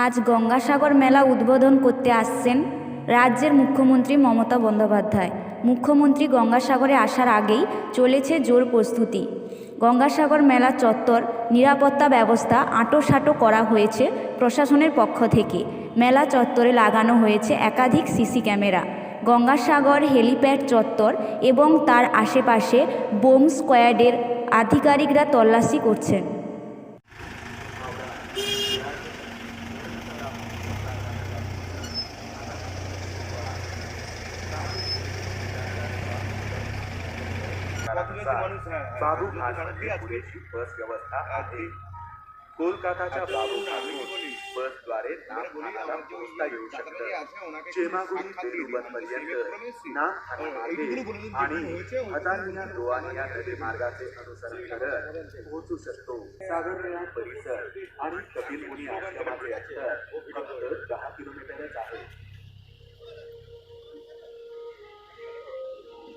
আজ গঙ্গাসাগর মেলা উদ্বোধন করতে আসছেন রাজ্যের মুখ্যমন্ত্রী মমতা বন্দ্যোপাধ্যায়। মুখ্যমন্ত্রী গঙ্গাসাগরে আসার আগেই চলেছে জোর প্রস্তুতি। গঙ্গাসাগর মেলা চত্বর নিরাপত্তা ব্যবস্থা আঁটোসাঁটো করা হয়েছে প্রশাসনের পক্ষ থেকে। মেলা চত্বরে লাগানো হয়েছে একাধিক সিসি ক্যামেরা। গঙ্গাসাগর হেলিপ্যাড চত্বর এবং তার আশেপাশে বোম স্কোয়াডের আধিকারিকরা তল্লাশি করছেন। बाबू पुरेशी बस व्यवस्था आहे। कोलकाताच्या बाबू बसद्वारे नागठाण्याला पोहोचता येऊ शकतं। चेमागुडी ते लुबनपर्यंत नागठाण्यामार्गे आणि हजारविना गोवानी या नदी मार्गाचे अनुसरण करत पोहोचू शकतो। सागरमेळा परिसर आणि कपिलमुनी आश्रमाचे अंतर फक्त 10 किलोमीटरच आहे।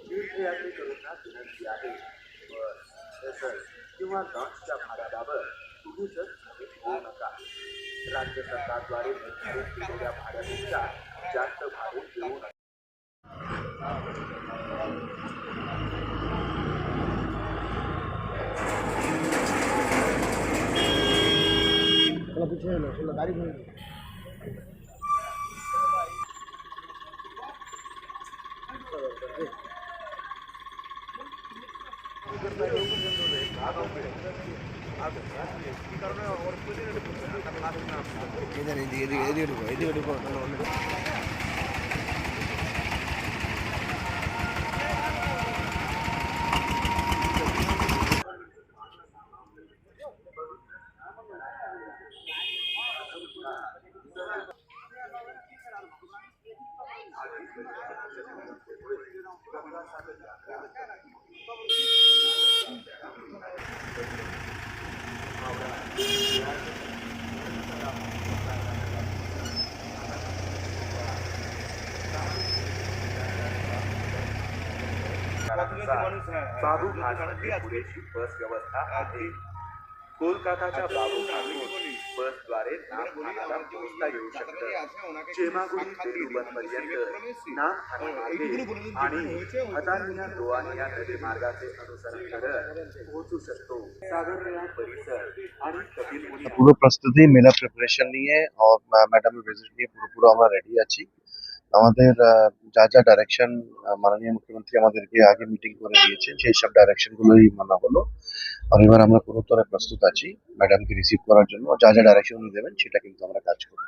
तीर्थयात्रेकरूंना विनंती आहे, बस किंवा लॉन्चच्या भाड्याबाबत तुम्ही जर झगडू होऊ नका। राज्य सरकारद्वारे निर्धारित केलेल्या भाड्यापेक्षा जास्त भाडे देऊ नका। बाबू पुरेशी बस व्यवस्था आहे। कोलकाताच्या बाबू बसद्वारे नागठाण्याला पोहोचता येऊ शकतं। चेमागुडी ते लुबनपर्यंत नागठाण्यामार्गे आणि हजारविना गोवानी या नदी मार्गाचे अनुसरण करत पोहोचू शकतो। सागरमेळा परिसर आणि कपिलमुनी পুরো প্রস্তুতি মেলা প্রিপারেশন নিয়ে ম্যাডামের ভিজিট নিয়ে পুরো আমরা রেডি আছি। আমাদের যা যা ডাইরেকশন মাননীয় মুখ্যমন্ত্রী আমাদেরকে আগে মিটিং করে দিয়েছেন সেই সব ডাইরেকশন গুলোই মানা হলো। আর এবার আমরা পুরোতরে প্রস্তুত আছি ম্যাডামকে রিসিভ করার জন্য। যা যা ডাইরেকশন উনি দেবেন সেটা কিন্তু আমরা কাজ করব।